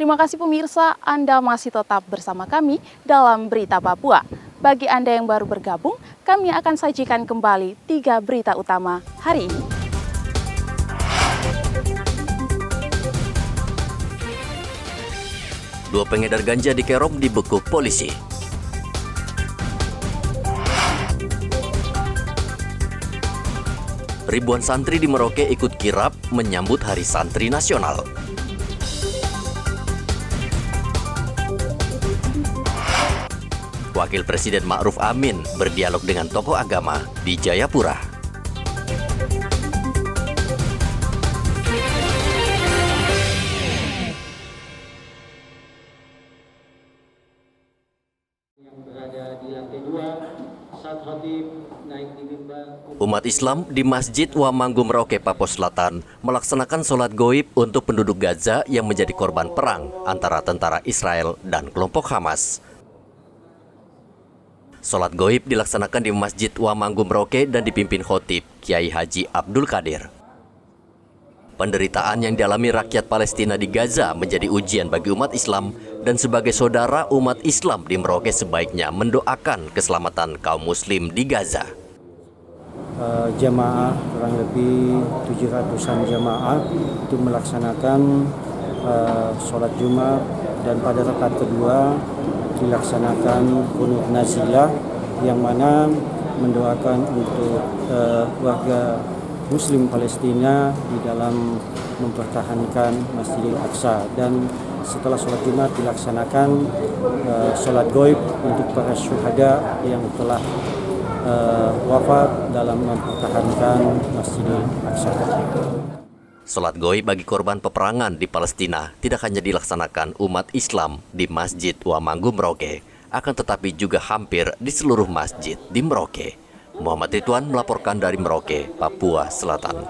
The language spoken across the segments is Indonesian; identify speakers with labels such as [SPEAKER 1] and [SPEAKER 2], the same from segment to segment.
[SPEAKER 1] Terima kasih pemirsa, Anda masih tetap bersama kami dalam Berita Papua. Bagi Anda yang baru bergabung, kami akan sajikan kembali 3 berita utama hari ini.
[SPEAKER 2] Dua pengedar ganja di Kerong dibekuk polisi. Ribuan santri di Merauke ikut kirap menyambut Hari Santri Nasional. Wakil Presiden Ma'ruf Amin berdialog dengan tokoh agama di Jayapura. Umat Islam di Masjid Wamanggu Merauke, Papua Selatan melaksanakan sholat goib untuk penduduk Gaza yang menjadi korban perang antara tentara Israel dan kelompok Hamas. Sholat goib dilaksanakan di Masjid Wamanggu Merauke dan dipimpin khotib Kiai Haji Abdul Qadir. Penderitaan yang dialami rakyat Palestina di Gaza menjadi ujian bagi umat Islam, dan sebagai saudara umat Islam di Merauke sebaiknya mendoakan keselamatan kaum muslim di Gaza.
[SPEAKER 3] Jemaah kurang lebih 700-an jemaah itu melaksanakan sholat Jumat, dan pada rakaat kedua dilaksanakan qunut nazilah yang mana mendoakan untuk warga Muslim Palestina di dalam mempertahankan Masjidil Aqsa. Dan setelah sholat Jumat dilaksanakan sholat goib untuk para syuhada yang telah wafat dalam mempertahankan Masjidil Aqsa.
[SPEAKER 2] Sholat goib bagi korban peperangan di Palestina tidak hanya dilaksanakan umat Islam di Masjid Wamanggu Merauke, akan tetapi juga hampir di seluruh masjid di Merauke. Muhammad Ridwan melaporkan dari Merauke, Papua Selatan.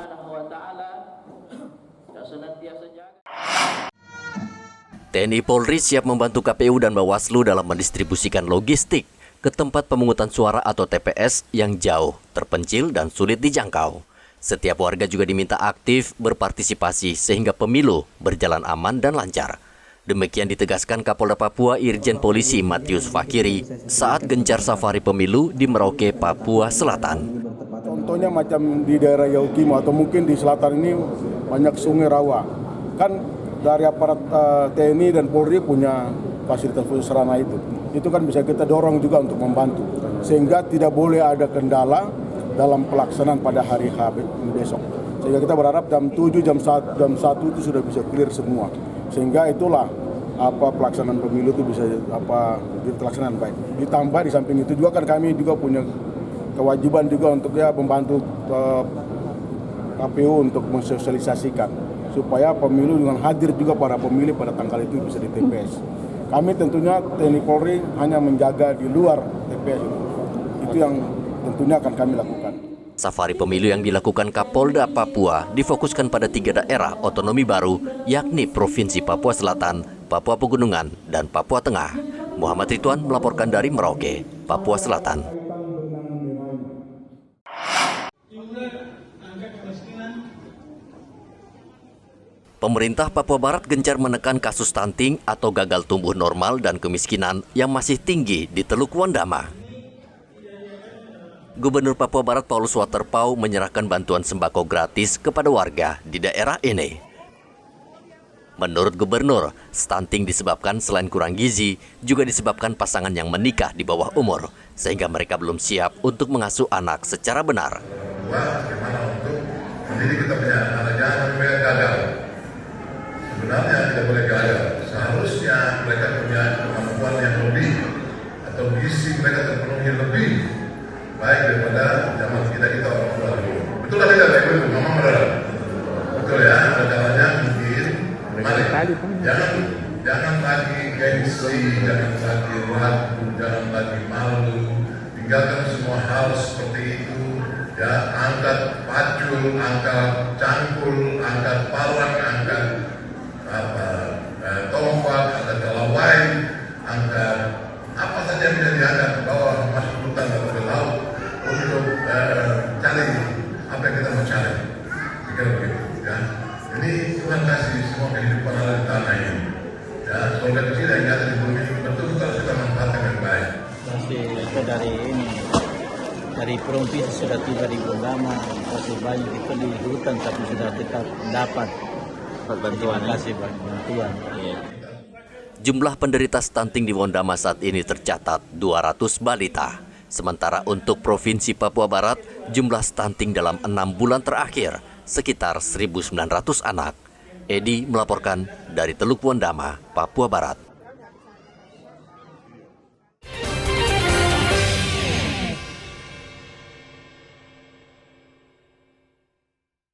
[SPEAKER 2] TNI Polri siap membantu KPU dan Bawaslu dalam mendistribusikan logistik ke tempat pemungutan suara atau TPS yang jauh, terpencil, dan sulit dijangkau. Setiap warga juga diminta aktif berpartisipasi sehingga pemilu berjalan aman dan lancar. Demikian ditegaskan Kapolda Papua Irjen Polisi Matius Fakiri saat gencar safari pemilu di Merauke, Papua Selatan.
[SPEAKER 4] Contohnya macam di daerah Yaukimo atau mungkin di selatan ini banyak sungai rawa. Kan dari aparat TNI dan Polri punya fasilitas sarana itu. Itu kan bisa kita dorong juga untuk membantu. Sehingga tidak boleh ada kendala dalam pelaksanaan pada hari H besok. Sehingga kita berharap jam 7, jam 1 itu sudah bisa clear semua. Sehingga itulah pelaksanaan pemilu itu bisa dilaksanakan baik. Ditambah di samping itu juga kan kami juga punya kewajiban juga untuk membantu KPU untuk mensosialisasikan supaya pemilu dengan hadir juga para pemilih pada tanggal itu bisa di TPS. Kami tentunya TNI Polri hanya menjaga di luar TPS. Itu yang tentunya akan kami lakukan.
[SPEAKER 2] Safari pemilu yang dilakukan Kapolda Papua difokuskan pada 3 daerah otonomi baru, yakni Provinsi Papua Selatan, Papua Pegunungan, dan Papua Tengah. Muhammad Ridwan melaporkan dari Merauke, Papua Selatan. Pemerintah Papua Barat gencar menekan kasus stunting atau gagal tumbuh normal dan kemiskinan yang masih tinggi di Teluk Wondama. Gubernur Papua Barat Paulus Waterpauw menyerahkan bantuan sembako gratis kepada warga di daerah ini. Menurut Gubernur, stunting disebabkan selain kurang gizi, juga disebabkan pasangan yang menikah di bawah umur, sehingga mereka belum siap untuk mengasuh anak secara benar.
[SPEAKER 5] Bagaimana untuk mendidik kita punya anak, jangan sampai gagal. Sebenarnya tidak boleh gagal. Seharusnya mereka punya kemampuan yang lebih atau gizi mereka terpenuhi lebih baik daripada zaman kita orang tua dulu. Betul lah tidak baik dulu, mama benar. Betul ya, caranya mungkin. Mari, jangan lagi gengsi, jangan lagi ragu, jangan lagi malu. Tinggalkan semua hal seperti itu. Ya, angkat pacul, angkat cangkul, angkat parang, angkat tombak, angkat kelawai, angkat apa saja yang bisa diangkat bawah masuk hutan atau ke laut untuk cari apa yang kita mau cari. Pikir begitu, ya. Ini Tuhan kasih semua kehidupan ada di tanah ini. Ya, semoga kecil yang ada di bumi ini betul-betul harus kita manfaatkan dengan baik.
[SPEAKER 6] Pasti itu dari provinsi sudah tiba di Gondama, masih banyak itu di hutan tapi sudah tetap dapat bantuan. Terima kasih bantuan.
[SPEAKER 2] Jumlah penderita stunting di Wondama saat ini tercatat 200 balita. Sementara untuk Provinsi Papua Barat, jumlah stunting dalam 6 bulan terakhir sekitar 1.900 anak. Edi melaporkan dari Teluk Wondama, Papua Barat.